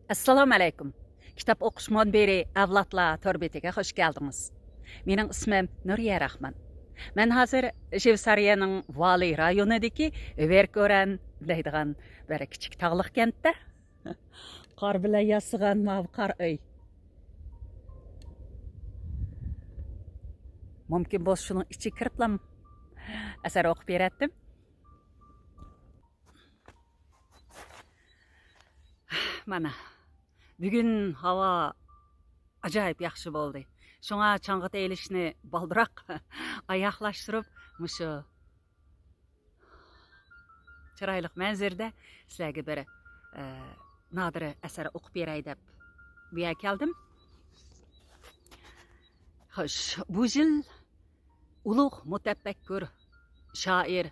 Assalomu alaykum. Kitob o'qish munbiri avlodlar torbetiga xush keldingiz. Mening ismim Nuriya Rahman. Men hozir Shveysariyaning Vali rayonidagi Verkoran deydigan bir kichik tog'liq kentda. Qor bilan yasigan mav qor uy. Mumkin bo'lsa shuning ichi kiriblam asar o'qib beratdim. Mana bugun havo ajoyib yaxshi bo'ldi. Shunga chang'it elishni baldiroq oyoqlashtirib, mushu chiroyli manzarada sizlarga bir nodir asar o'qib beray deb bu yerga keldim. Xo'sh, bu yil ulug' mutafakkur shoir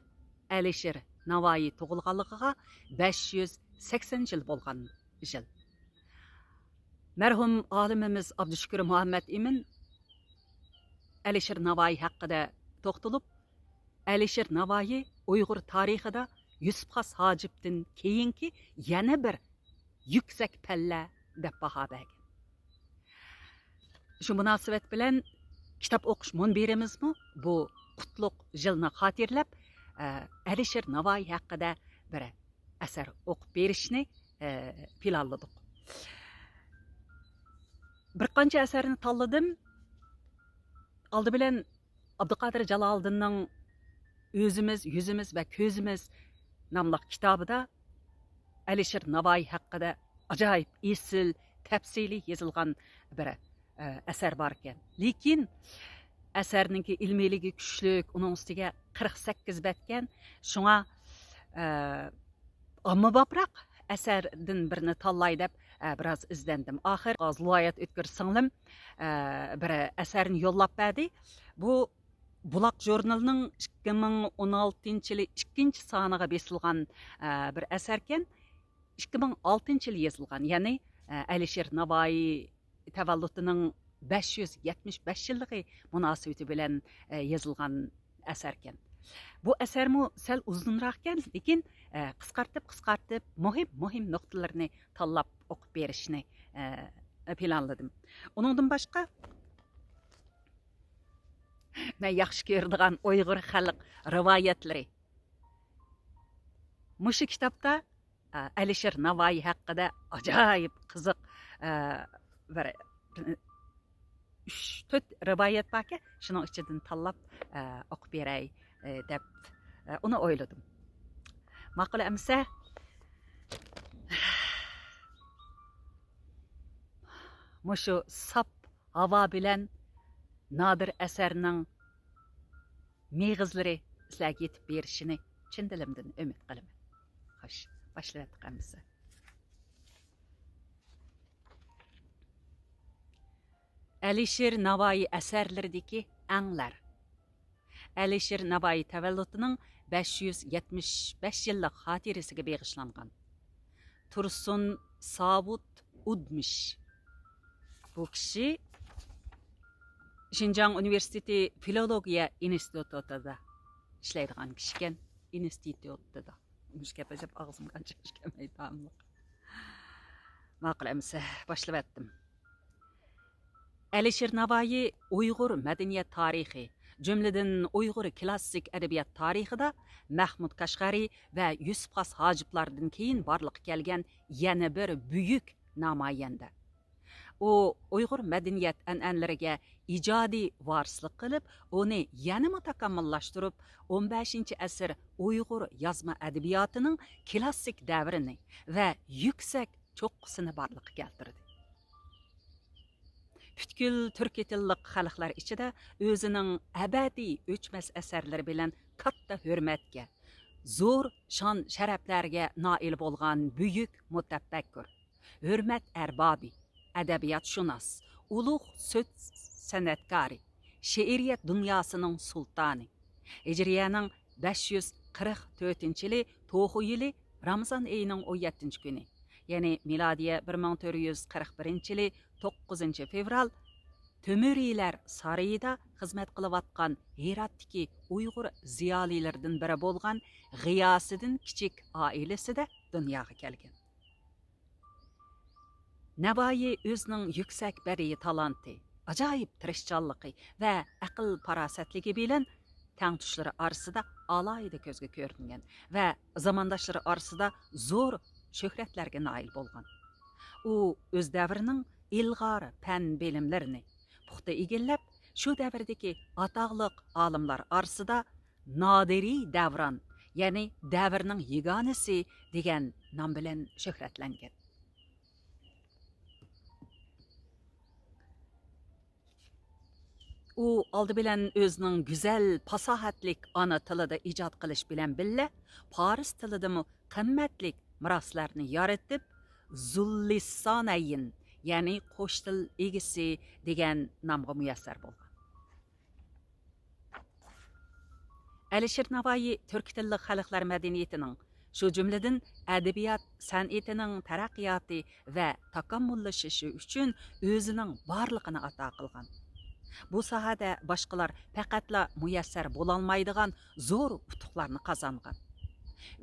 Alisher Navoiy tug'ilganligiga 580 yil bo'lgan yil. Merhum alimimiz Abdüşkür Muhammed İmin Alisher Navoiy haqida to'xtalib, Alisher Navoiy Uyg'ur tarixida Yusuf Xas Hojibdan keyingi yana bir yuksak palla deb baho bergan. Shu munosabat bilan kitob o'qish munbirimizmi bu qutlug' yilni xotirlab Alisher Navoiy haqida bir asar o'qib berishni planladik. Bir qancha asarni tanladim. Aldı bilan Abduqodir Jaloliddinning O'zimiz, Yuzimiz va Ko'zimiz nomli kitobida Alisher Navoiy haqida ajoyib esil, tafsili yozilgan bir asar bor ekan. Lekin asarning ilmiyligi kuchlik, uning ustiga 48 betgan. Shunga ommaboproq asardan birini tanlay deb biraz izlendim. Ahir gazluayat ötkür singlim bir asarni yollab berdi. Bu Bulaq jurnalining 2016-yili 2-chi soniga besilgan bir asarken 2006-yili yozilgan. Ya'ni Alisher Navoiy tavalludining 575 yilligi munosabati bilan yozilgan asarken. Bu asarmu sal uzunroq ekan, lekin qisqartib muhim nuqtalarni tanlab o'qib berishni planladim. Uningdan boshqa men yaxshi ko'radigan Uyg'ur xalq rivoyatlari. Mushu kitobda Alisher Navoiy haqida ajoyib qiziq bir 3-4 rivoyat bor ekan, shuning ichidan tanlab o'qib beray deb uni o'yladim. Ma'qul amsa mushu sap havo bilan nodir asarning meg'izlari sizlarga yetib berishini chin dilimdan umid qilaman. Xo'sh, boshlaydik amsa. Alisher Navoiy asarlaridagi anglar. Alisher Navoiy tavalludining 575 yillik xotirasiga bag'ishlangan. Tursun Savut Udmish. Bu kishi Xinjiang Universiteti Filologiya institutida ishlaydigan kishi ekan, institutida. Mushkab ajab og'zim qancha ishkamay tamliq. Ma'qul amsa boshlab etdim. Alisher Navoiy Uyg'ur madaniyat tarixi, jumladan Uyg'ur klassik adabiyot tarixida Mahmud Qashqari va Yusuf Xas Hojiblardan keyin borliqqa kelgan yana bir buyuk namoyanda. U Uyg'ur madaniyat an'analariga ijodiy varislik qilib, uni yana mutakammalashtirib, 15-asr Uyg'ur yozma adabiyotining klassik davrini va yuksak cho'qqisini borliqqa keltirdi. Butkul turk tillik xalqlar ichida o'zining abadiy o'chmas asarlari bilan katta hurmatga, zo'r shon sharaflarga noil bo'lgan buyuk mutafakkur, hurmat arbobi, adabiyotshunos, ulug' so'z san'atkori, she'riyat dunyosining sultoni. Hijriyaning 544-yili To'g'u yili Ramazon oyining 17-kuni, ya'ni milodiya 1441-yili 9-fevral Tömüriylar sarayida xizmat qilayotgan Heratdagi Uyg'ur ziyolilaridan biri bo'lgan G'iyosiddin kichik oilasida dunyoga kelgan. Navoiy o'zining yuksak badiiy talanti, ajoyib tirishchanligi va aql farosatligi bilan tangtushlari orasida alohida ko'zga ko'ringan va zamondoshlari orasida zo'r shuhratlarga noil bo'lgan. U o'z davrining ilg'or fan bilimlarini puxta egallab, shu davrdagi atoqliq olimlar orasida Nodiriy davron, ya'ni davrning yegonasi degan nom bilan shuhratlangan. U oldi bilan o'zining go'zal fasohatlik ona tilida ijod qilish bilan billa Fors tilidami qimmatlik miroslarni yaratib, Zullisonayn, ya'ni qo'sh til egisi degan nomga muyassar bo'lgan. Alisher Navoiy turk tilli xalqlar madaniyatining, shu jumladan adabiyot san'atining taraqqiyoti va takomillashishi uchun o'zining borlig'ini ato qilgan. Bu sohada boshqalar faqatla muyassar bo'lolmaydigan zo'r utuqlarni qozongan.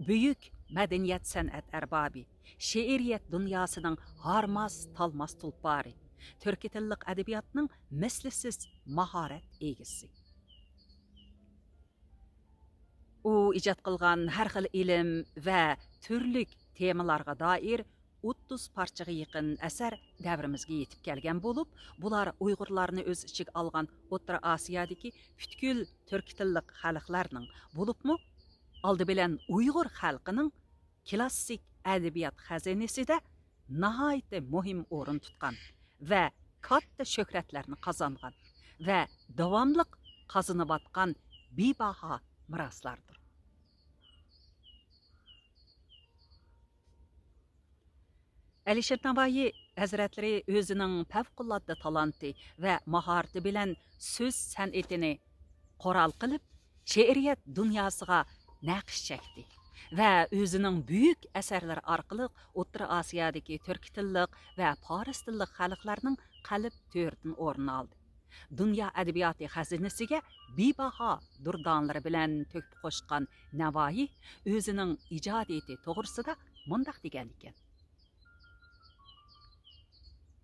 Buyuk madaniyat san'at arbobi, she'riyat dunyosining harmas talmas tulpari, turk tilli adabiyotning mislisiz mahorat egisi. U ijod qilgan har xil ilm va turli temalarga doir 30 parchaga yaqin asar davrimizga yetib kelgan bo'lib, bular Uyg'urlarni o'z ichiga olgan O'rta Osiyodagi butkul turk tilli xalqlarning bo'libmi, oldi bilan Uyg'ur xalqining klassik adabiyot xazinasida nihoyatda muhim o'rin tutgan va katta shuhratlarni qozongan va davomli qozonayotgan bebaho miroslardir. Alisher Navoiy hazratlari o'zining favqulodda talanti va mahorati bilan so'z san'atini qoral qilib, she'riyat dunyosiga naqsh chekdi va o'zining buyuk asarlari orqali O'rta Osiyodagi turk tilli va fors tilli xalqlarning qalb to'ridan o'rin oldi. Dünya adabiyoti xazinasiga bebaho durdonlari bilan to'kib qo'shgan Navoiy o'zining ijodiyati to'g'risida mundaq degan ekan: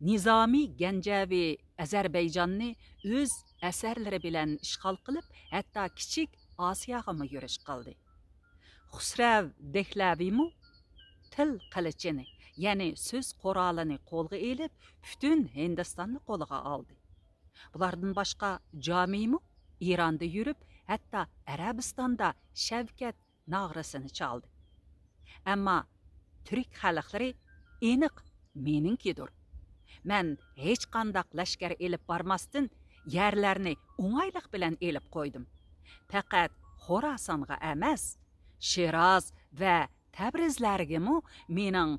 Nizomiy Ganjavi Ozarbayjonni o'z asarlari bilan ishg'ol qilib, hatto kichik Osiyoga yurish qildi. Xusrav Dehlavimu til qilichini, ya'ni so'z qurolini qo'lga elib, butun Hindistonni qo'liga oldi. Bulardan boshqa Jamimu Eronda yurib, hatto Arabistonda Shavkat nag'rasini chaldi. Ammo turk xalqlari aniq meningkidir. Men hech qandaq lashkar elib bormasdan yerlarni o'ng'ayliq bilan elib qo'ydim. Faqat Xorasonga emas, Shiroz va Tabrizlargami mening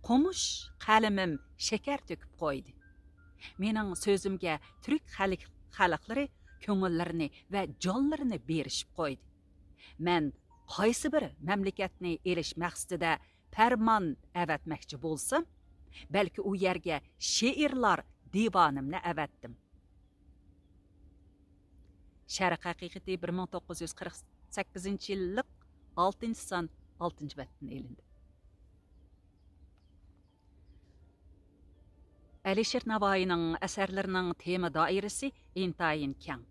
qumush qalimim shakar to'kib qo'ydi. Mening so'zimga turk xalqlari ko'ngillarini va jonlarini berishib qo'ydi. Men qaysi bir mamlakatni elish maqsadida farmon avatmoqchi bo'lsam, balki u yerga she'rlar divonimni avatdim. Sharq haqiqati 1948-yillik 6-son 6-batdan elindi. Alisher Navoiyning asarlarining tema doirasi intayin keng.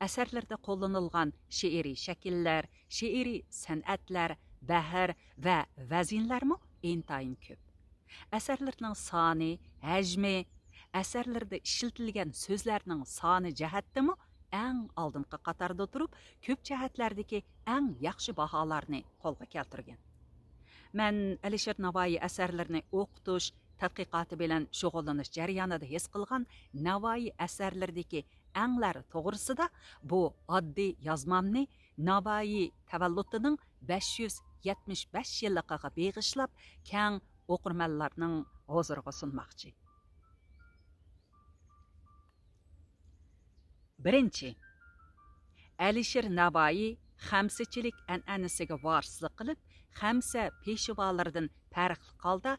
Asarlarda qo'llanilgan she'riy shakllar, she'riy san'atlar, bahr va vazinlarmi intayin ko'p. Asarlarning soni, hajmi, asarlarda ishlatilgan so'zlarning soni jihatdami eng oldingi qatorda turib, ko'p jihatlardagi eng yaxshi baholarni qo'lga keltirgan. Men Alisher Navoiy asarlarini o'qitish, tadqiqoti bilan shug'ullanish jarayonida his qilgan Navoiy asarlaridagi anglar to'g'risida bu oddiy yozmamni Navoiy tavalludining 575 yilligiga beg'ishlab keng o'qirmanlarning huzuriga sunmoqchi. Birinchi, Alisher Navoiy xamsachilik an'anasiga varislik qilib, xamsa peshvolaridan farqli holda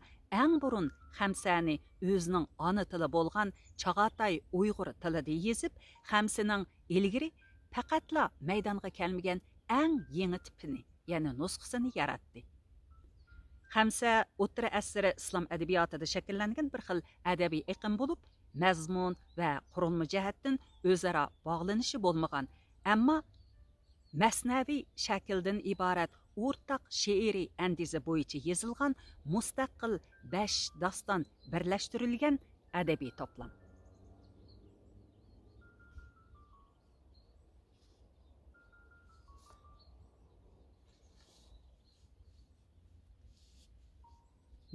eng burun xamsani o'zining ona tili bo'lgan Chag'atay Uyg'ur tilida yezib, xamsining ilgari faqatla maydonga kelmagan eng yangi tipini, ya'ni nusxasini yaratdi. Xamsa o'rta asr islom adabiyotida shakllangan bir xil adabiy iqim bo'lib, mazmun va qurilma jihatdan o'zaro bog'lanishi bo'lmagan, ammo masnaviy shakldan iborat o'rtaq she'riy andiza bo'yicha yozilgan mustaqil 5 doston birlashtirilgan adabiy to'plam.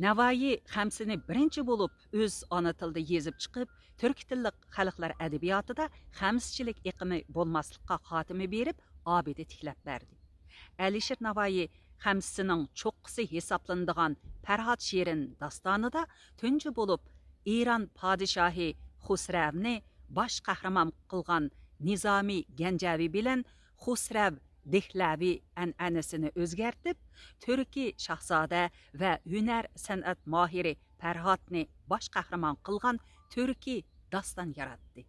Navoiy xamsini birinchi bo'lib o'z ona tilida yezib chiqib, turk tilli xalqlar adabiyotida xamschilik iqimi bo'lmaslikqa xotimi berib, obida tiklab berdi. Alisher Navoiy xamsisining cho'qqisi hisoblanadigan Farhod Shirin dostonida tunji bo'lib Iran podshohi Xusravni bosh qahramon qilgan Nizomiy Ganjaviy bilan Xusrav Dehlaviy an'anasini o'zgartib, Turkiy shahzoda va hunar san'at mohiri Farhodni bosh qahramon qilgan Turkiy doston yaratdi.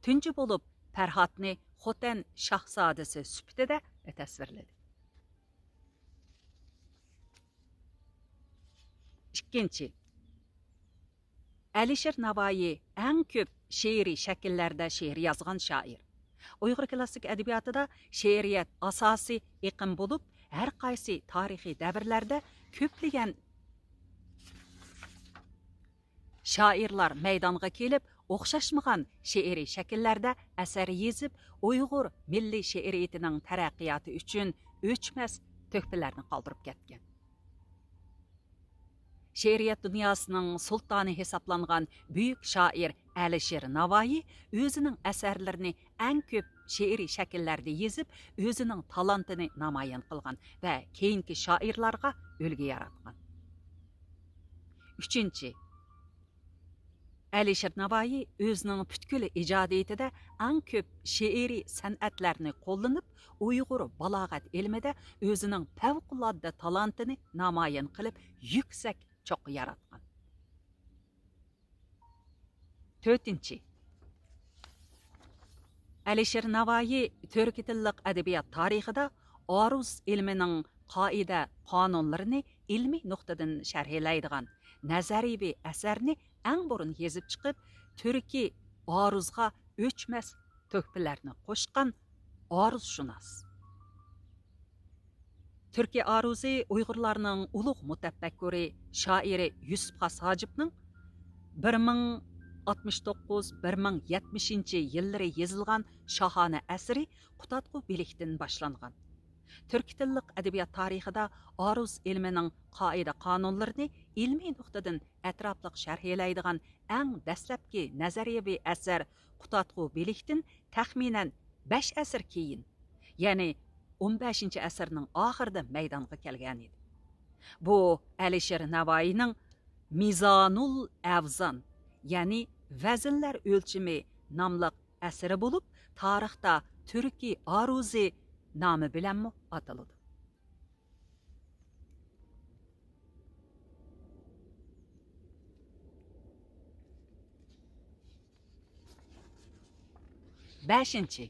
Tunji bo'lib Farhodni Xotan shahzodasi sifatida tasvirladi. Ikkinchi, Alisher Navoiy eng ko'p she'riy shakllarda she'r yozgan shoir. Uyg'ur klassik adabiyotida she'riyat asosiy iqim bo'lib, har qaysi tarixiy davrlarda ko'plagan shoirlar maydonga kelib, o'xshashmagan she'riy shakllarda asar yezib, Uyg'ur milliy she'riyatining taraqqiyoti uchun o'chmas to'hfalarni qoldirib ketgan. She'riyat dunyosining sultoni hisoblangan buyuk shoir Alisher Navoiy o'zining asarlarini eng ko'p she'riy shakllarda yezib, o'zining talantini namoyon qilgan va keyingi shoirlarga ulgu yaratgan. Uchinchi, Alisher Navoiy o'zining butkul ijodiyatida eng ko'p she'riy san'atlarni qo'llanib, Uyg'ur balog'at ilmida o'zining favqulodda talantini namoyon qilib, yuksak cho'qqi yaratgan. To'rtinchi, Alisher Navoiy turk tilli adabiyot tarixida aruz ilmining qoida qonunlarini ilmiy nuqtadan sharhlaydigan nazariy asarni eng burun yezib chiqib, turkiy aruzga o'chmas to'hfalarni qo'shgan aruzshunos. Türkiye aruzi Uyg'urlarning ulug' mutafakkuri shoiri Yusuf Xos Hojibning 1069-1070 yillari yozilgan shohona asri Qutatqu Belikdan boshlangan. Türk tilli adabiyot tarixida aruz ilmining qoida qonunlarini ilmiy nuqtadan atrofliq sharhlaydigan eng dastlabki nazariyaviy asar Qutatqu Belikdan taxminan 5 asr keyin, ya'ni 15 asrning oxirida maydonga kelgan edi. Bu Alisher Navoiyning Mizanul Avzan, ya'ni vaznlar o'lchimi nomli asari bo'lib, tarixda Turkiy aruzi nomi bilan ataladi. Beshinchi,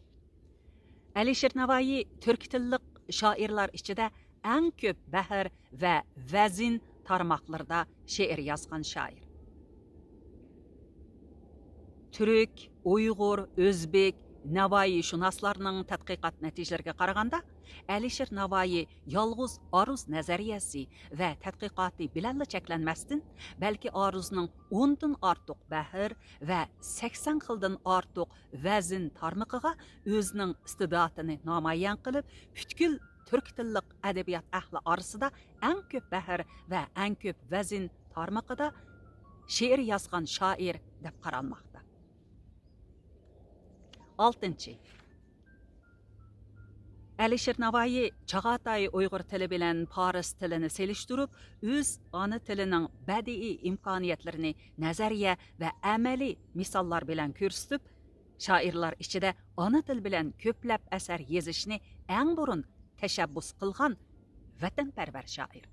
Alisher Navoiy turk tilli shoirlar ichida eng ko'p bahr va vazn tarmoqlarida she'r yozgan shoir. Turk, Uyg'ur, O'zbek, Navoiy shunoslarning tadqiqot natijalariga qaraganda, Alisher Navoiy yolg'iz aruz nazariyasi va tadqiqoti bilan cheklanmasdan, balki aruzning 10 dan ortiq bahr va 80 xildan ortiq vazn tarmoqiga o'zining iste'dodini namoyon qilib, butkul turk tilli adabiyot ahli orasida eng ko'p bahr va eng ko'p vazn tarmoqida she'r yozgan shoir deb qaralmoqda. 6. Alisher Navoiy Chag'atay Uyg'ur tili bilan Fors tilini selishtirib, o'z ona tilining badiiy imkoniyatlarini nazariya va amaliy misollar bilan ko'rsatib, shoirlar ichida ona til bilan ko'plab asar yozishni eng burun tashabbus qilgan vatanparvar shoir.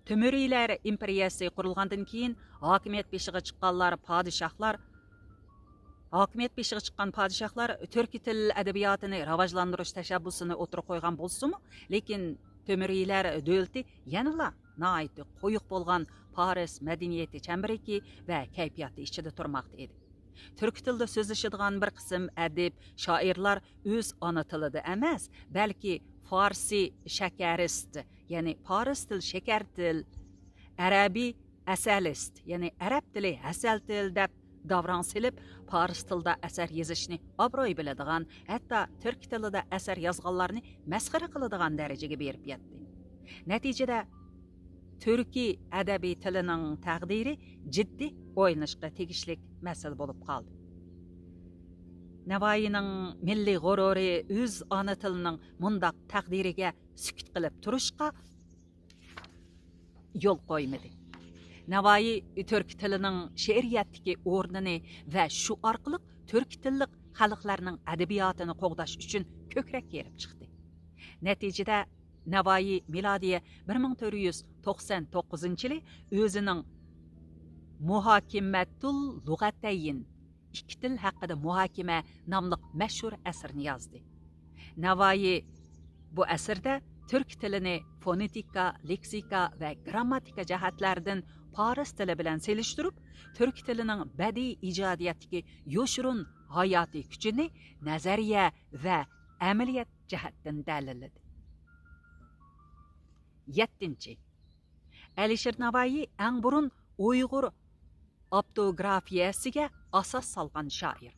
Temuriylar imperiyasi qurilgandan keyin hokimiyat beshiga chiqqanlar podshohlar Hokimiyet beshiga chiqqan podshohlar turk til adabiyotini rivojlantirish tashabbusini o'tirib qo'ygan bo'lsa-mu, lekin Tömüriylar davlati yanala nihoyatda qo'yiq bo'lgan Paris madaniyati chambariki va kayfiyati ichida turmoqda edi. Türk tilida so'zlashadigan bir qism adib, shoirlar o'z ona tilida emas, balki Farsi shakarist, ya'ni Paris til shakar til, Arabiy asalist, ya'ni arab tili asal til deb davran silib, Paris tilida asar yozishni obro'y biladigan, hatto turk tilida asar yozganlarni masxara qiladigan darajaga berib yetdi. Natijada Türkiy adabiy tilining taqdiri jiddiy o'ynashga tegishli masala bo'lib qoldi. Navoiyning milliy g'ururi o'z ona tilining mundaq taqdiriga sukut qilib turishga yo'l qo'ymadi. Navoiy turk tilining she'riyatdagi o'rnini va shu orqali turk tillik xalqlarning adabiyotini qo'g'dash uchun ko'krak kerib chiqdi. Natijada Navoiy milodiya 1499-yili o'zining Muhokimatul Lug'atayn, ikki til haqida muhokama nomli mashhur asarni yozdi. Navoiy bu asarda turk tilini fonetika, leksika va grammatika jihatlaridan Paris tili bilan selishtirib, turk tilining badiiy ijodiyatdagi yo'shirun hayotiy kuchini nazariya va amaliyat jihatdan dalilladi. 7. Alisher Navoiy eng burun Uyg'ur optografiyasiga asos solgan shoir.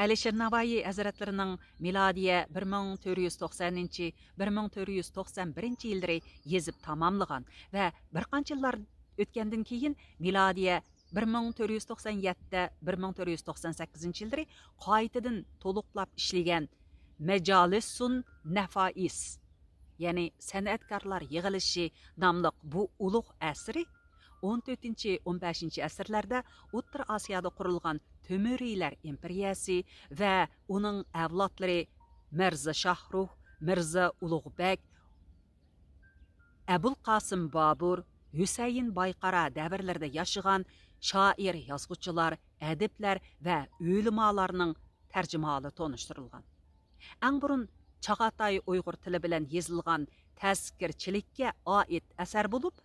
Alisher Navoiy hazratlarining milodiya 1490-1491 yillari yezib tamomlagan va bir qancha yillar o'tgandan keyin milodiya 1497-1498 yillari qaytadan to'liqlab ishlagan Majalisun Nafais, ya'ni san'atkorlar yig'ilishi nomli bu ulug' asri 14-15 asrlarda O'rta Osiyoda qurilgan Tömüriylar imperiyasi va uning avlodlari Mirza Shohruh, Mirza Ulug'bek, Abul Qasim Bobur, Husayn Bayqara davrlarida yashagan shoir, yozuvchilar, adiblar va ulamolarning tarjimali tonishtirilgan. Eng burun Chag'atay Uyg'ur tili bilan yozilgan tazkirchilikka oid asar bo'lib,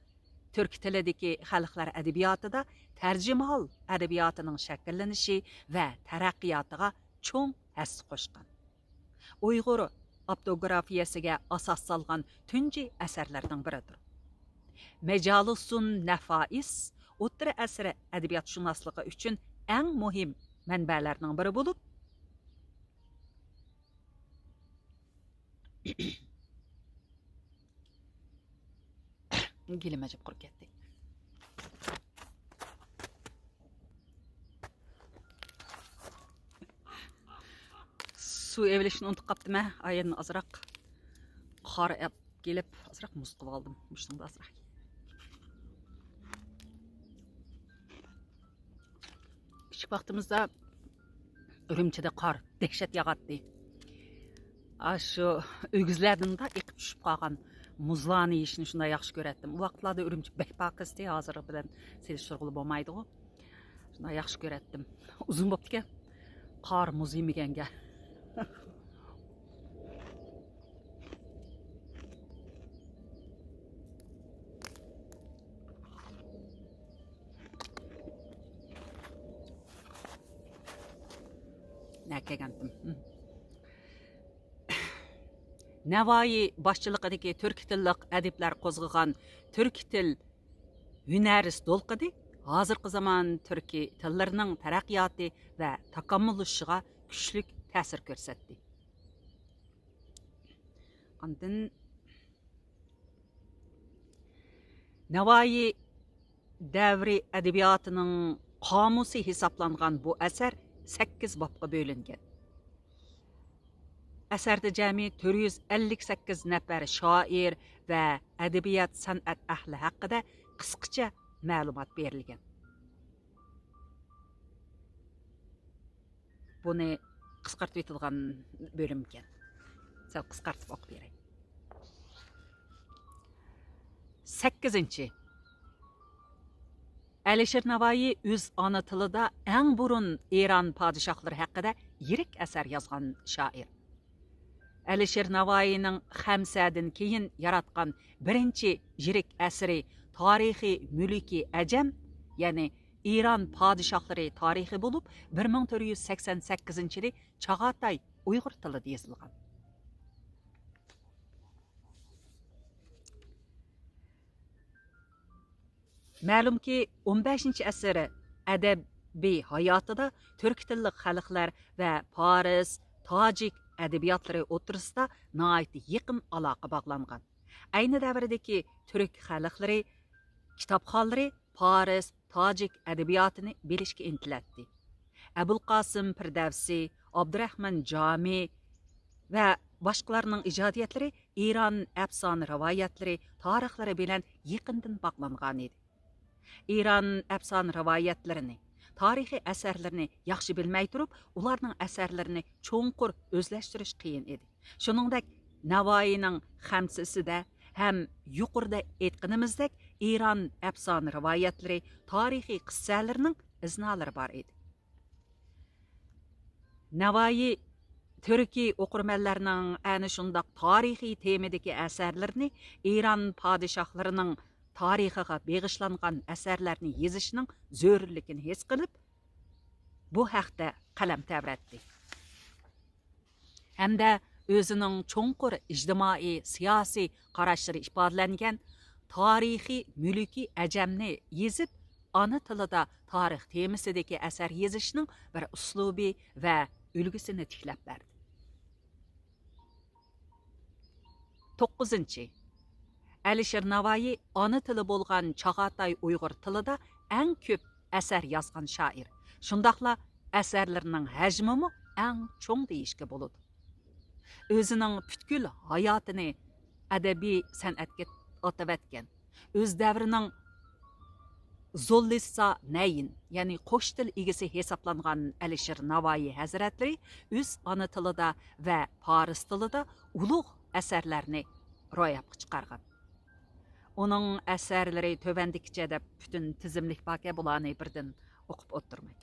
turk tilidagi xalqlar adabiyotida tarjimol adabiyotining shakllanishi va taraqqiyotiga cho'ng hassa qo'shgan. Uyg'ur optografiyasiga asos solgan tunji asarlardan biridir. Majalisun Nafais o'rta asr adabiyotshunosligi uchun eng muhim manbalarning biri bo'lib, Gilim acib qurib ketdi. Su evlishini unutib qaptım. Ayını azraq qor kelib, azraq muz qilib oldim. Mushunda azraq. Kichik vaqtimizda Urumchida qor dehshat yog'atdi. Shu o'gizlardan da iqib tushib qolgan muzlarni yeyishni shunday yaxshi ko'ratdim. U vaqtlarda Urumchi bakpaqisdi, hozir bilan selishtirg'ili bo'lmaydi-ku. Shunday yaxshi ko'ratdim. Uzun bo'pti-ku. Qor muz yemaganga. Nakagandim. Navoiy boshchiligidagi turk tillik adiblar qo'zg'agan turk til hunarist to'lqidi hozirgi zamon turkiy tillarining taraqqiyoti va takomillashishiga kuchli ta'sir ko'rsatdi. Ondan Navoiy davri adabiyotining qomusi hisoblangan bu asar 8 bobga bo'lingan. Asarda jami 458 nafar shoir va adabiyot san'at ahli haqida qisqacha ma'lumot berilgan. Buni qisqartib aytilgan bo'lim ekan. Sal qisqartib o'qib beray. 8. Alisher Navoiy o'z ona tilida eng burun Eron podshohlari haqida yirik asar yozgan shoir. Alisher Navoiyning Xamsadan keyin yaratgan birinchi yirik asari tarixiy mulki ajam, ya'ni Eron podshohlari tarixi bo'lib, 1488-yili Chag'atay Uyg'ur tilida yozilgan. Ma'lumki, 15-asr adabiy hayotida turk tilli xalqlar va Paris, tojik adabiyotlari o'rtasida nihoyat yaqin aloqa bog'langan. Ayni davrdagi turk xalqlari kitobxonlari Paris, tojik adabiyotini bilishga intiladi. Abul Qasim Firdavsi, Abdurahmon Jami va boshqalarning ijodiyatlari Eron afsona rivoyatlari tarixlari bilan yaqindan bog'langan edi. Eron afson rivoyatlarini, tarixiy asarlarini yaxshi bilmay turib, ularning asarlarini cho'nqur o'zlashtirish qiyin edi. Shuningdek, Navoiyning Xamsasida ham yuqorida aytganimizdek, Eron afson rivoyatlari, tarixiy qissalarning iznolari bor edi. Navoiy Türkiy o'qirmanlarning ana shundoq tarixiy temadagi asarlarini Eron podshohlarining tarixiga beg'ishlangan asarlarni yozishning zo'rligini his qilib, bu haqda qalam tavratdi. Hamda o'zining cho'nqur ijtimoiy, siyosiy qarashlari ifodalangan tarixiy mulkiy ajamni yezib, ona tilida tarix temasidagi asar yozishning bir uslubi va ulgusini tiklab berdi. 9. Alisher Navoiy ona tili bo'lgan Chag'atay Uyg'ur tilida eng ko'p asar yozgan shoir. Shundaqla asarlarining hajmi eng cho'ng deyishga bo'ladi. O'zining butkul hayotini adabiy san'atga atavatgan. O'z davrining Zollissa Nayin, ya'ni qo'sh til egasi hisoblangan Alisher Navoiy hazratlari o'z ona tilida va Paris tilida ulug' asarlarni ro'yobga chiqargan. Onun əsərləri tövəndikcə də bütün tizimlik bakə bulanı birdən oxub oturmayın.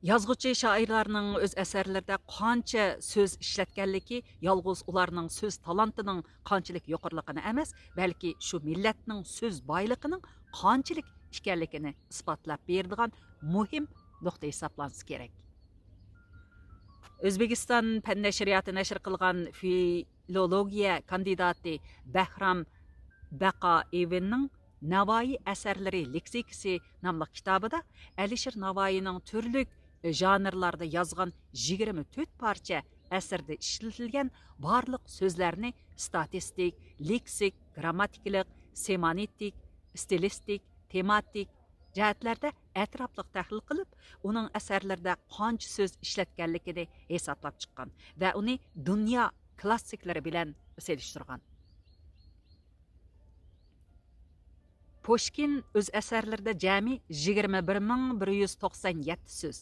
Yazğıcı şairlərinin öz əsərlərdə qancha söz işlətkənliki yalğız ularının söz talantının qançalik yuqurluğunu emas, bəlkə şu millətin söz baylıqının qançalik ikənligini isbatlab berdigan muhim nöqtə hesablansa kerak. O'zbekiston fan nashriyati nashr qilgan filologiya kandidati Bahram Baqoevning Navoiy asarlari leksikasi nomli kitobida Alisher Navoiyning turli janrlarda yozgan 24 parcha asarda ishlatilgan barliq so'zlarni statistik, leksik, grammatikalik, semantik, stilistik, tematik jihatlarda atrofli tahlil qilib, uning asarlarida qancha so'z ishlatganligini hisoblab chiqqan va uni dunyo klassiklari bilan selishtirgan. Pushkin o'z asarlarida jami 21197 so'z.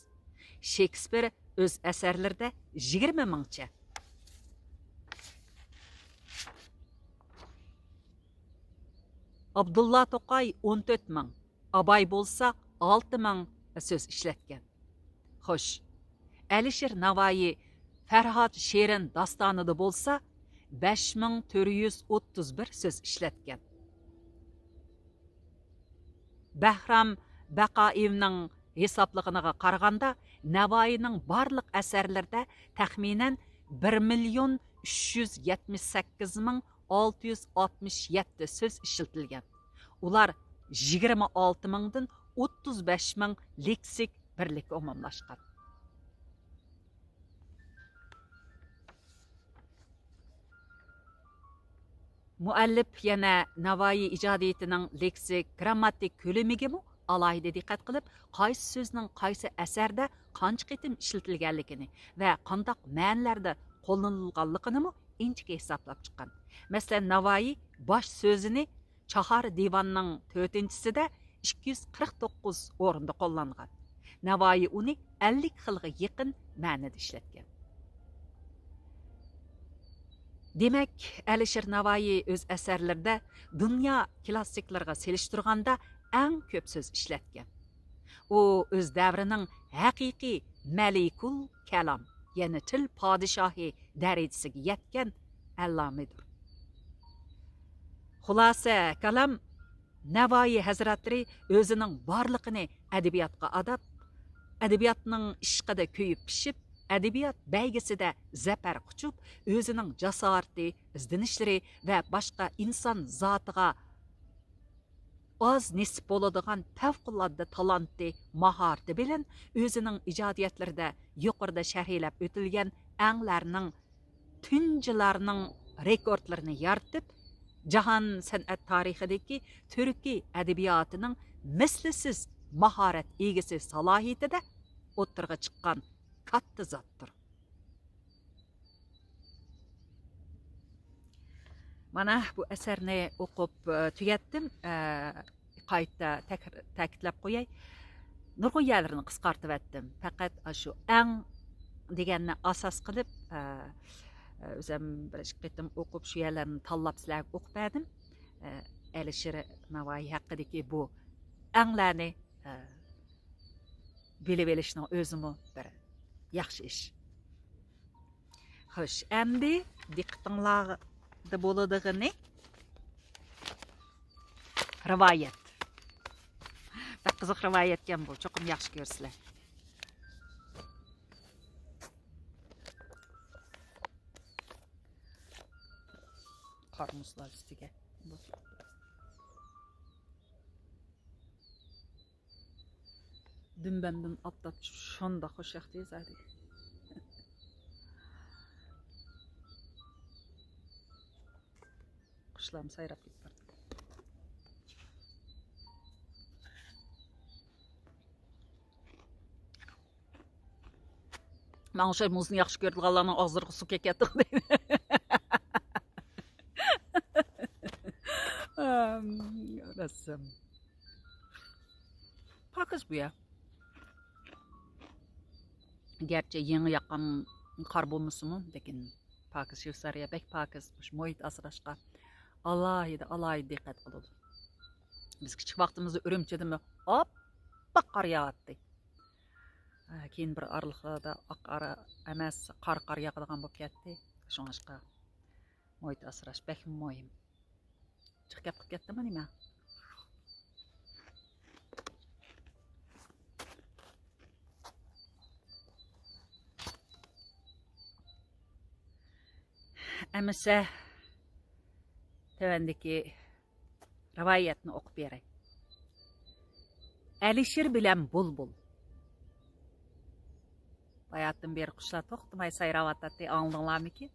Shekspir o'z asarlarida 20 mingcha. Abdulla To'qay 14 ming. Abay bo'lsa 6 ming so'z ishlatgan. Xo'sh, Alisher Navoiy Farhod Sherin dostonida bo'lsa 5431 so'z ishlatgan. Bahram Baqoevning hisoblig'iga qaraganda Navoiyning barliq asarlarida taxminan 1,378,667 so'z ishlatilgan. Ular 26 mingdan 35 ming leksik birlik umumlashgan. Muallif yana Navoiy ijodiyatining leksik, grammatik ko'lamiga alohida diqqat qilib, qaysi so'zning qaysi asarda qancha qitim ishlatilganligini va qanday ma'nolarda qo'llanilganligini inchik hisoblab chiqqan. Masalan, Navoiy bosh so'zini Chahar divanning 4-sida 249 o'rinda qo'llangan. Navoiy uni 50 xilga yaqin ma'noda ishlatgan. Demek Alisher Navoiy öz əsərlərdə dünya klassiklariga selishtirganda eng ko'p so'z ishlatgan. U o'z davrining haqiqiy malikul kalam, ya'ni til podshohi darajasiga yetgan allomidir. Xulosa kalam, Navoiy hazratlari o'zining borliqini adabiyotga adab, adabiyotning ishqida kuyib pishib, adabiyot bəygisida zafar quchib, o'zining jasorati, izdinishlari va boshqa inson zotiga oz nisb bo'ladigan favqulodda talanti, mahorati bilan o'zining ijodiyatlarida yuqorida sharhlab o'tilgan anglarning, tunjilarning rekordlarini yaratib, jahon san'at tarixidagi turkiy adabiyotining mislisiz mahorat egisi salohiyatida o'ttirg'a chiqqan katta zotdir. Mana bu asarni o'qib tugatdim. Qayta ta'kidlab qo'yay. Nurg'unlarni qisqartib etdim. Faqat shu ang deganni asos qilib o'zim bir qitim o'qib shu yerlarni tanlab sizlarga o'qib berdim. Alisher Navoiy haqidagi bu anglarni bilib olishning o'zimi bir yaxshi ish. Xo'sh, endi diqqatinglarda bo'ladigini rivoyat. Bak qiziq rivoyat ekan bu, cho'qim yaxshi ko'rsizlar. Qarmuslar ustiga. Dümbemden atlat şonda xo'shaqdayız hadi. Qushlarım sayrab ketib bardi. Men o'sha muzni yaxshi ko'rdiganlarning og'zlariga suv ketyapti deydi. Rasm. Pakiz bu ya. Gerçi yeni yakan kar bulmuşum, lekin pakiz Şvetsariya bek pakiz, muhit asrashqa alayida diqqat qiladi. Biz kichik vaqtimizda Urumchidimi oppoq qar yog'adi. Keyin bir oraliqda oq qora emas, qar yog'adigan bo'lib ketdi. Shunga muhit asrash bek muhim. Chiqib ketdimi nima? Əməsə tövəndəki rivayətini oxub berək. Alisher bilan bulbul. Bayatdan beri quşlar to'xtamay sayrab atadi, anladinglarmi ki?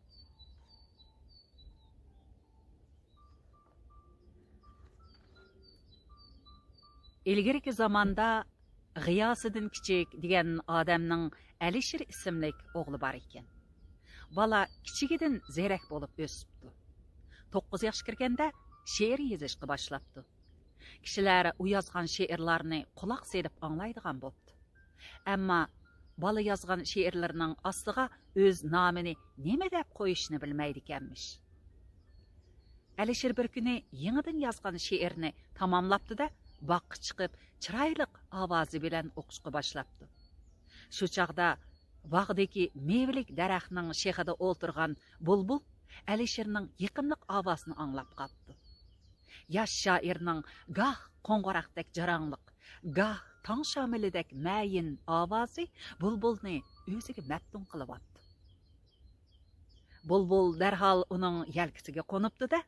İlgirki zamanda G'iyosiddin kichik degan odamning Alisher ismli o'g'li bor ekan. Bala kichigidan zerak bo'lib o'sibdi. 9 yoshga kirganda she'r yozishga boshlabdi. Kishilar u yozgan she'rlarni quloq selib anglaydigan bo'ldi. Ammo bala yozgan she'rlarining ostiga o'z nomini nima deb qo'yishni bilmaydi ekanmish. Alisher bir kuni yangidan yozgan she'rni tamomlabdi-da, boqqa chiqib, chiroyli ovozi bilan o'qishga boshlabdi. Shu chaqda bog'dagi mevalik daraxtning shexida o'ltirgan bulbul Alisherning yiqimliq ovozini anglab qoldi. Yosh shoirning goh qo'ng'iroqdek jarangliq, goh tong shamilidek mayin ovozi bulbulni o'ziga maftun qilyapti. Bulbul darhol uning yelkasiga qo'nibdi-da: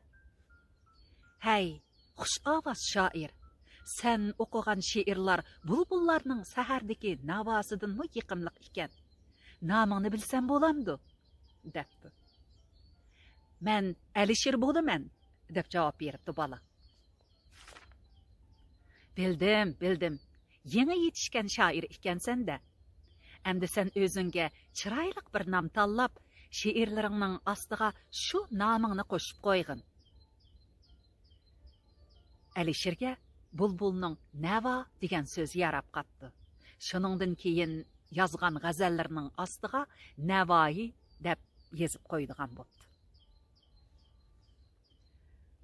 "Hey, xush ovoz shoir, sen o'qigan she'rlar bulbullarning sahardagi navosidan yiqimliq ekan. Namingni bilsam bo'lamdi?" debdi. "Men Alisher bo'laman", deb javob beribdi bola. Bildim. Yangi yetishgan shoir ekansan-da. Endi sen o'zingga chiroyli bir nom tanlab, she'rlaringning ostiga shu nomingni qo'shib qo'ygin. Alisherga bulbulning Navo degan so'zi yarab qatdi. Shuningdan keyin yozgan g'azallarining ostiga Navoiy deb yozib qo'ydigan bo'ldi.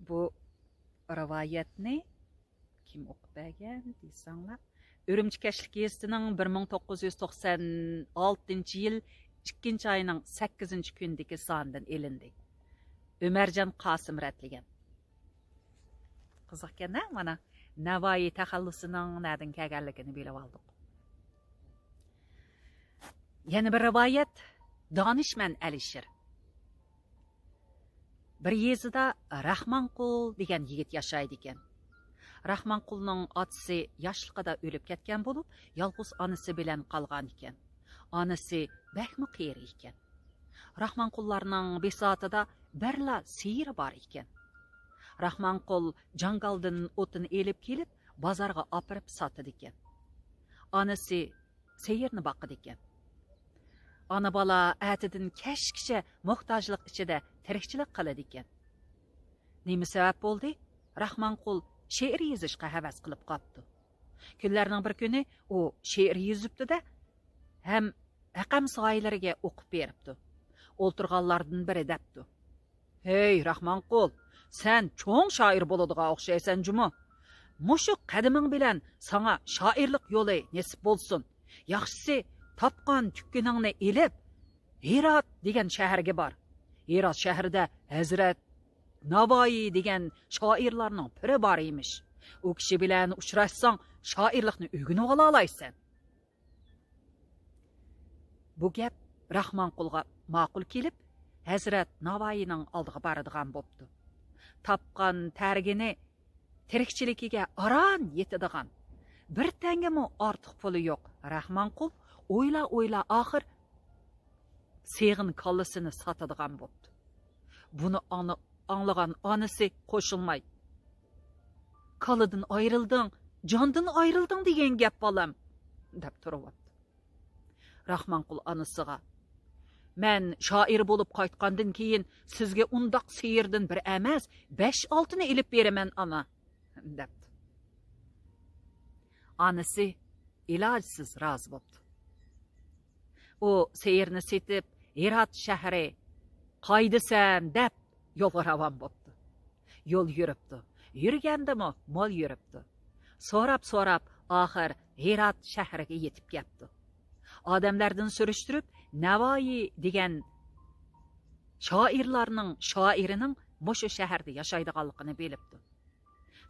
Bu rivoyatni kim o'qib bergan deysanglar, Ürümçi Keşlik gezitining 1996 yil 2 ayning 8 kundagi sonidan elindi. Ömercan Qasım rətligan. Qiziq ekan, mana Navoiy taxallusining nadan kelganligini bilib oldik. Yana bir rivoyat Danishman Alishir. Bir yezida Rahmanqul degan yigit yashaydi ekan. Rahmanqulning otasi yoshligida o'lib ketgan bo'lib, yolg'iz onasi bilan qolgan ekan. Onasi bakmi qiyri ekan. Rahmanqullarning besotida birla siyri bor ekan. Rahmanqul jangaldan o'tin elib kelib, bozorga opirib sotadi ekan. Onasi seyirni boqadi ekan. Ana bola atidan kashkicha muhtojlik ichida tirikchilik qiladi ekan. Nima sabab bo'ldi? Rahmanqul she'r yozishga havas qilib qopdi. Kunlarning bir kuni u she'r yozibdi-da, ham aqam soyilariga o'qib beribdi. O'ltirganlardan biri debdi: "Hey Rahmanqul, sen cho'ng shoir bo'ladigan o'xshaysan jumi. Mushu qadiming bilan sana shoirlik yo'li nasib bo'lsin. Yaxshisi topgan tukkuningni elib, Hirot degan shaharga bor. Hirot shahrida Hazrat Navoiy degan shoirlarning piri bor emish. U kishi bilan uchrashsang, shoirlikni o'rganib ola olaysan." Bu gap Rahmanqulga ma'qul kelib, Hazrat Navoiyning oldiga boradigan bo'pti. Topgan targini tirikchiligiga aran yetadigan, bir tangami ortiq puli yo'q Rahmanqul o'yla oxir seg'in kollasini sotadigan bo'pti. Buni anglagan onasi qo'shilmay: "Kolidan ayrilding, jondan ayrilding degan gap bolam" deb turibdi. Rahmanqul onasiga: "Men shoir bo'lib qaytgandan keyin sizga undoq seyirdan bir emas, 5-6 ni ilib beraman ana" debdi. Onasi ilojsiz rozi bo'ldi. U seyirni setib, Hirot shahri qaydasan deb yo'lga ravon bo'ldi. Yo'l yuribdi. Yurgandimi, mol yuribdi. So'rab oxir Hirot shahriga yetib keldi. Odamlardan surishtirib, Navoiy degan shoirlarning shoirining mushu shaharda yashaydiganligini bilibdi.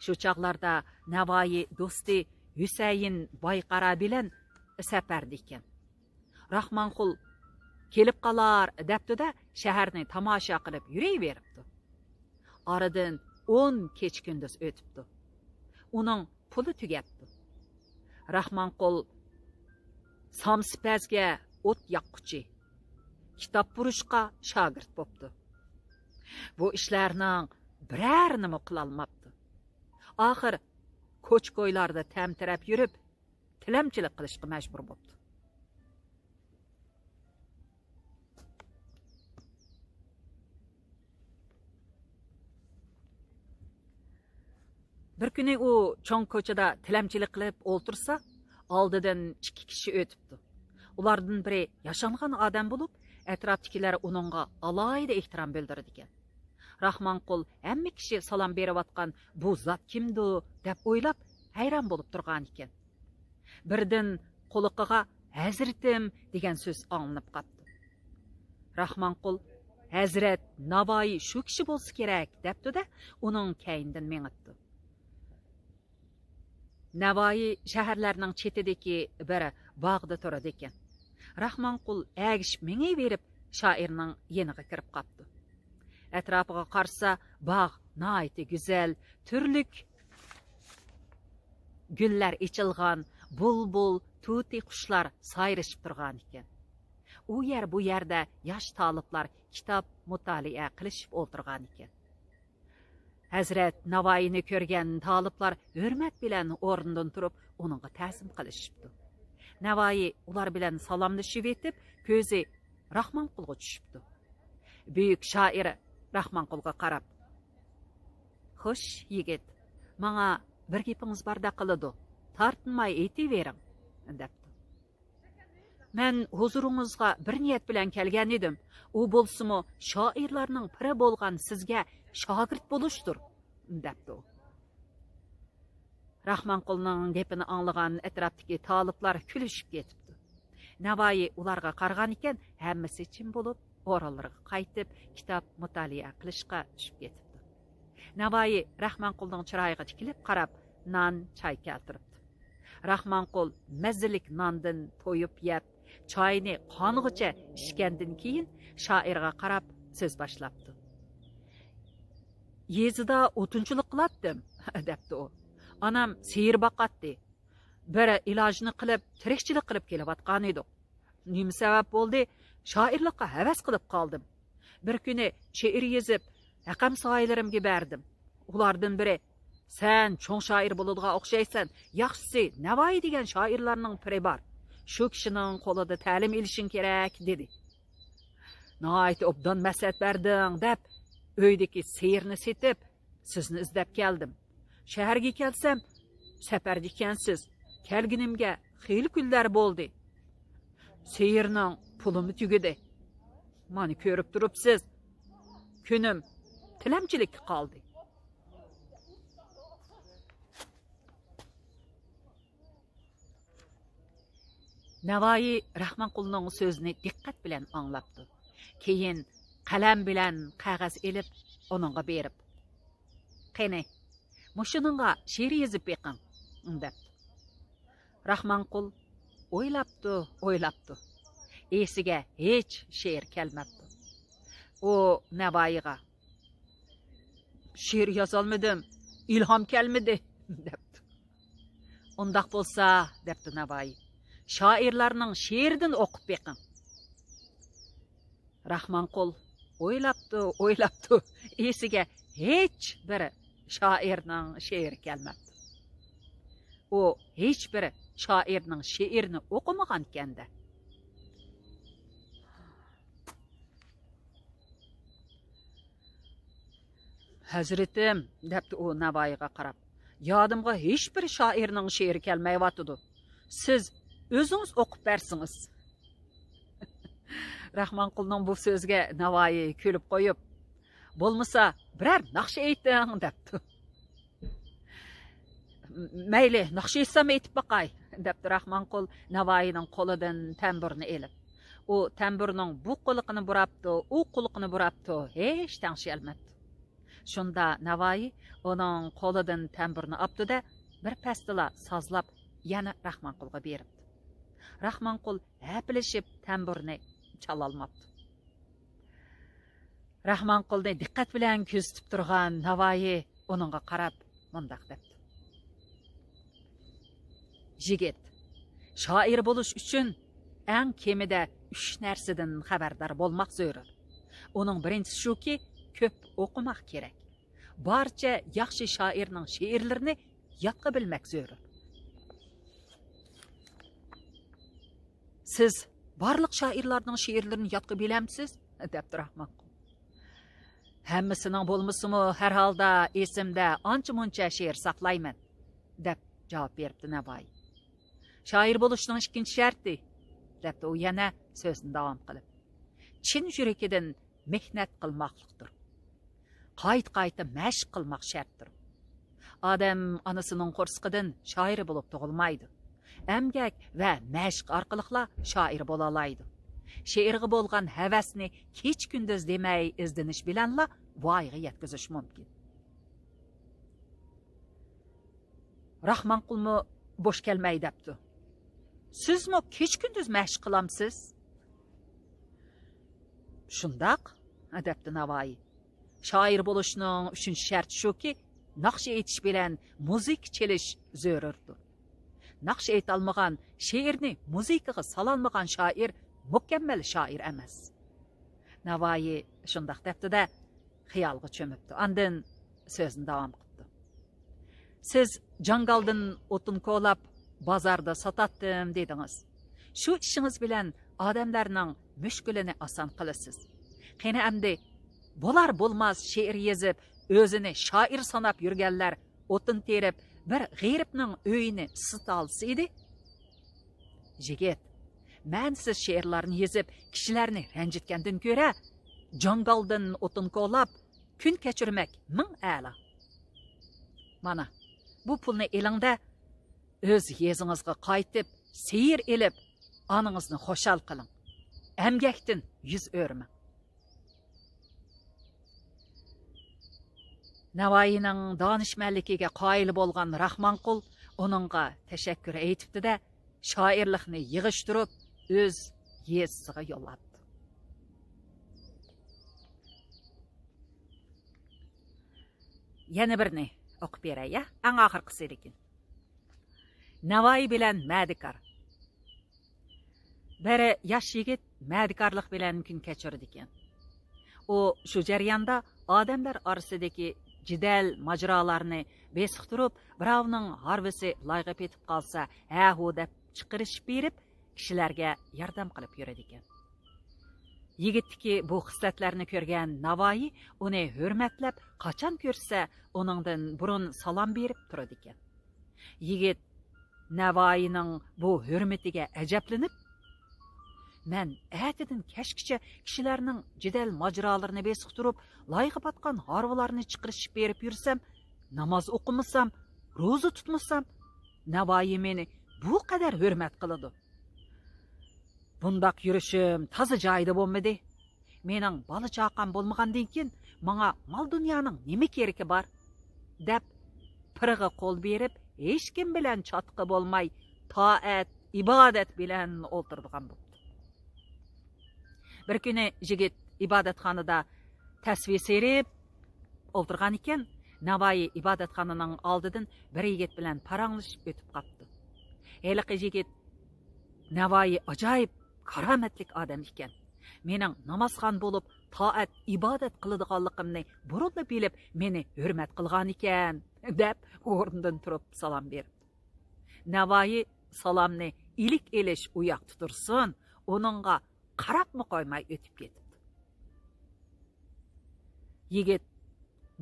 Shu chaqlarda Navoiy do'sti Husayn Boyqara bilan safarda ekan. Rahmanqul kelib qolar debdi-da, shaharni tomosha qilib yurayveribdi. Oradan 10 kech kunduz o'tibdi. Uning puli tugabdi. Rahmanqul samsipazga o't yoqquchi, kitob burishqa shogird bo'pti. Bu ishlarning birornimi qila olmabdi. Oxir ko'ch-ko'ylarda tamtirab yurib, tilamchilik qilishga majbur bo'pti. Bir kuni u cho'ng ko'chada tilamchilik qilib o'ltirsa, oldidan 2 kishi o'tibdi. Ulardan biri yashangan odam bo'lib, atrofdagilar uningga alohida ehtirom bildirdi ekan. Rahmanqul hamma kishi salom berayotgan bu zot kimdi deb o'ylab hayron bo'lib turgan ekan. Birdan quliqiga "Hazratim" degan so'z anglanib qopti. Rahmanqul "Hazrat Navoiy shu kishi bo'lsa kerak" debdi-da, uning kaynidan mengitdi. Navoiy shaharlarning chetidagi bir bog'da turadi ekan. Rahmanqul agishib mengayverib shoirning yeniga kirib qopti. Atrofiga qarasa, bog' nihoyatda go'zal, turli gullar echilgan, bulbul, tuti qushlar sayrashib turgan ekan. U yer bu yerda yosh taliblar kitob mutolaa qilishib o'tirgan ekan. Hazrat Navoiyni ko'rgan taliblar hurmat bilan o'rnidan turib, uningga ta'zim qilishibdi. Navoiy ular bilan salomlashib etib, ko'zi Rahmanqulga tushibdi. Buyuk shoir Rahmanqulga qarab: "Xo'sh, yigit, menga bir gapingiz borda qiladi. Tortinmay aytavering" debdi. "Men huzuringizga bir niyat bilan kelgan edim. U bo'lsimi shoirlarning piri bo'lgan sizga shogird bo'lishdir. depdi o. Rahmanqulning gapini anglagan atrofdagi taliblar kulishib ketibdi. Navoiy ularga qargan ekan, hammasi jim bo'lib, o'rinlariga qaytib, kitob mutolaa qilishga tushib ketibdi. Navoiy Rahmanqulning chiroyiga tikilib qarab, non, choy keltiribdi. Rahmanqul mazzilik nondan to'yib yeb, choyni qong'icha ichgandan keyin shoirga qarab so'z boshlabdi. Yezida o'tinchilik qilatdim, debdi u. Anam seyir boqatdi. Bir ilojini qilib, tirikchilik qilib kelayotgan edik. Nima sabab bo'ldi? Shoirlikqa havas qilib qoldim. Bir kuni she'r yezib, raqam soyilarimga berdim. Ulardan biri, "Sen cho'ng shoir bo'ladigan o'xshaysan. Yaxshisi Navoiy degan shoirlarning piri bor. Shu kishining qo'lida ta'lim olishing kerak", dedi. "Nihoyat obdan maslahat berding", deb uydagi seyrni setib, sizni izlab keldim. Shaharga kelsam, safarda ekansiz. Kelginimga xeyli kunlar bo'ldi. Seyrning pulimi tugadi. Mani ko'rib turibsiz. Kunim tilamchilikka qoldi. Navoiy Rahmanqulning so'zini diqqat bilan anglabdi. Keyin qalam bilan qog'oz elib, onunga berib, "Qani, mushuningga she'r yozib beqing", debdi. Rahmanqul o'ylabdi. Esiga hech she'r kelmabdi. U Navoiyga, "She'r yozolmadim, ilhom kelmadi", debdi. "Undaq bo'lsa", debdi Navoiy, "shoirlarning she'ridan o'qib beqing". Rahmanqul o'ylabdi. Esiga hech bir shoirning she'ri kelmabdi. U hech bir shoirning she'rini o'qimagan ekanda. "Hazratim", debdi u Navoiyga qarab, "yodimga hech bir shoirning she'ri kelmayotdi. Siz o'zingiz o'qib bersingiz". Rahmanqulning bu so'zga Navoiy kulib qo'yib, "Bo'lmasa, biror naqsh ayting", debdi. "Mayli, naqsh aytsam aytib boqay", debdi Rahmanqul Navoiyning qo'lidan tamburni elib. U tamburning bu quliqini burabdi, u quliqini burabdi, hech tangshalmadi. Shunda Navoiy uning qo'lidan tamburni oldi-da, bir pastila sozlab yana Rahmanqulga beribdi. Rahmanqul hapilishib tamburni çalolmabdi. Rahmanqulni diqqat bilan kuzatib turgan Navoiy uningga qarab mundaq debdi: "Jigit, shoir bo'lish uchun eng kemida 3 narsadan xabardor bo'lmoq zarur. Uning birinchisi shuki, ko'p o'qimoq kerak. Barcha yaxshi shoirning she'rlarini yodga bilmak zarur. Siz barliq shoirlarning she'rlarini yodga bilamsiz?" debdi Rahmanqul. "Hammasining bo'lmasimi, har holda esimda ancha-muncha she'r saqlayman", deb javob beribdi Navoiy. "Shoir bo'lishning ikkinchi sharti", debdi u yana so'zini davom qilib, "chin yuragidan mehnat qilmoqlikdir. Qayta mashq qilmoq shartdir. Odam onasining qo'rsqidan shoir bo'lib tug'ilmaydi. Emgak va mashq orqali shoir bo'la oladi. She'rga bo'lgan havasni kech kunduz demay izdinish bilanla voyaga yetkazish mumkin." Rahmanqulmi bo'sh kelmay debdi. "Sizmi kech kunduz mashq qilamsiz?" "Shundaq", debdi Navoiy. "Shoir bo'lishning 3-chi sharti shuki, naqsh aytish bilan muzik chelish zarurdir. Naqsh aytolmagan, she'rni muzikaga sololmagan shoir mukammal shoir emas." Navoiy shundaq debdi-da, xiyolga cho'mibdi. Ondan so'zini davom qildi. "Siz jangaldan o'tin ko'lab bozorda sotatdim dedingiz. Shu ishingiz bilan odamlarning mushkulini oson qilasiz. Qani endi bo'lar bo'lmas she'r yezib, o'zini shoir sanab yurganlar o'tin terib, bir g'eribning uyini isita olsa edi. Jigit, men siz she'rlarni yezib, kishilarni ranjitgandan ko'ra, jangaldan o'tin ko'lab kun kechirmak ming a'lo. Mana, bu pulni elingda o'z yezingizga qaytib, seyir elib, anangizni xo'shal qiling. Emgakdan yüz o'rmang. Navoiyning donishmandligiga qoyil bo'lgan Rahmonqul onunğa təşəkkür aytibdi-də, shoirlikni yig'ishtirib o'z yezisiga yo'lladi. Yana birini o'qib beray, ya? Eng oxirgisi lekin. Navoiy bilan Madikar. Biri yosh yigit Madikarlik bilan kun kechirdi ekan. U shu jarayonda odamlar orasidagi jidal majrolarni besiqtirib, birovning harvisi loyga petib qolsa, ha-hu deb chiqarishib berib, kishilarga yordam qilib yuradi ekan. Yigitdiki bu xislatlarni ko'rgan Navoiy uni hurmatlab, qachon ko'rsa, uningdan burun salom berib turadi ekan. Yigit Navoiyning bu hurmatiga ajablanib, "Men atidan kashkicha kishilarning jidal majrolarini besiqtirib, loyga patgan harvalarni chiqarishib berib yursam, namoz o'qimasam, ro'za tutmasam, Navoiy meni bu qadar hurmat qiladi. Bundaq yurishim toza joyida bo'lmadi. Mening bola chaqam bo'lmagandan keyin menga mol dunyoning nima keragi bor?" deb pirig'i qo'l berib, hech kim bilan chatqi bo'lmay, toat, ibodat bilan o'tirdigan bo'ldi. Bir kuni yigit ibodatxonada tasvir serib o'tirgan ekan, Navoiy ibodatxonaning oldidan bir yigit bilan paranglashib o'tib qoldi. Heliqi yigit Navoiy ajoyib karomatlik odam ekan. Mening namozxon bo'lib, toat, ibodat qiladiganligimni burunla bilib, meni hurmat qilgan ekan, deb o'rnidan turib salom berdi. Navoiy salomni ilik elish u yoqda tursin, uningga qarabmi qo'ymay o'tib ketdi. Yigit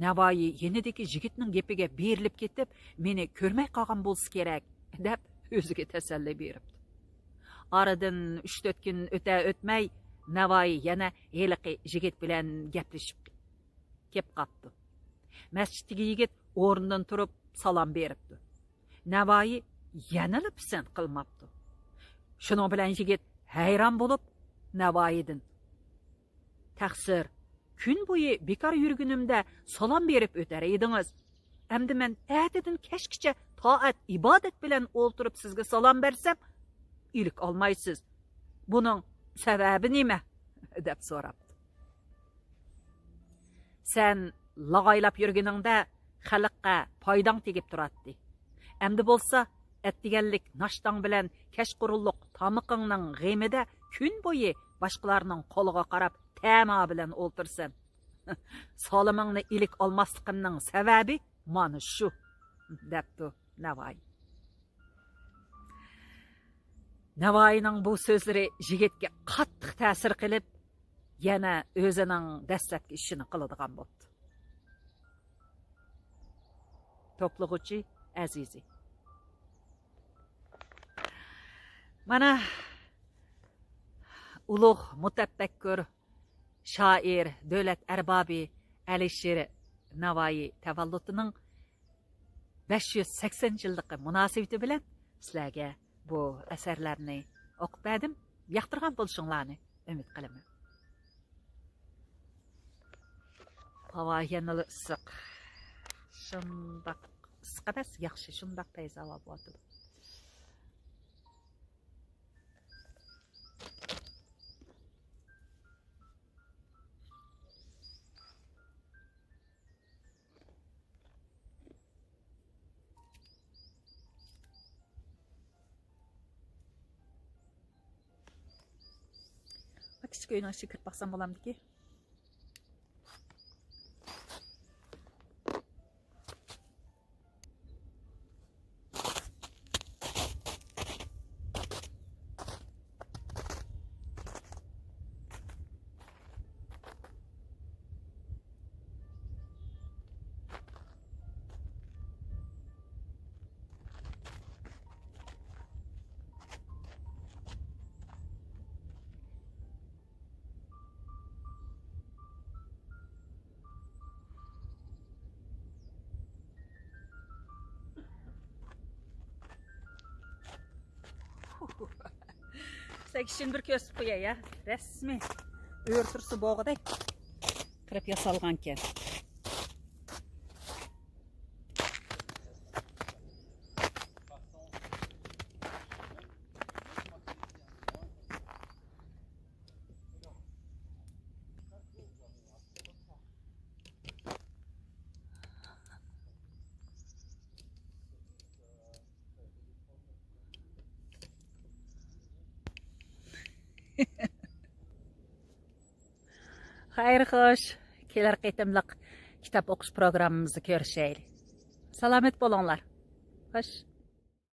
Navoiy yenidagi yigitning gapiga berilib ketib, meni ko'rmay qolgan bo'lsa kerak, deb o'ziga tasalli beribdi. Aradan 3-4 kun o'tmay, Navoiy yana heliqi yigit bilan gaplashib kelib qoldi. Masjiddagi yigit o'rnidan turib salom beribdi. Navoiy yana pisand qilmabdi. Shuning bilan yigit hayron bo'lib Navoiydan: "Taqsir, kun bo'yi bekor yurgunimda salom berib o'tar edingiz. Endi men atidan kashkicha toat, ibodat bilan o'ltirib sizga salom bersam, ilik olmaysiz. Buning sababi nima?" deb so'rabdi. "Sen lag'aylab yurguningda xalqqa foydang tegib turadi. Endi bo'lsa, etdiganlik nashtang bilan kashqurulluq tamiqingning g'emida kun bo'yi boshqalarning qo'liga qarab tama bilan o'ltirsan. Solimingni ilik olmasligimning sababi mana shu", debdi Navoiy. Navoiyning bu so'zlari yigitga qattiq ta'sir qilib, yana o'zining dastlabki ishini qiladigan bo'ldi. To'plag'uchi azizi, mana ulug' mutafakkur, shoir, davlat arbobi Alisher Navoiy tavalludining 580 yilligi munosabati bilan sizlarga bu asarlarni o'qib berdim. Yoqtirgan bo'lishinglarni umid qilaman. Havo yana issiq. Shundoq issiq emas, yaxshi, shundoq tez havo bo'ldi. Kichik uyning ichiga kirib baqsam bo'lamdiki. işini bir kösüp koyay ya. Resmi. Örtürsü boğdek. Kırıp yasalganken. Hayır hoş. Keler qitimliq kitap okuş programımızı görüşeyli. Salamet bolonlar. Hoş.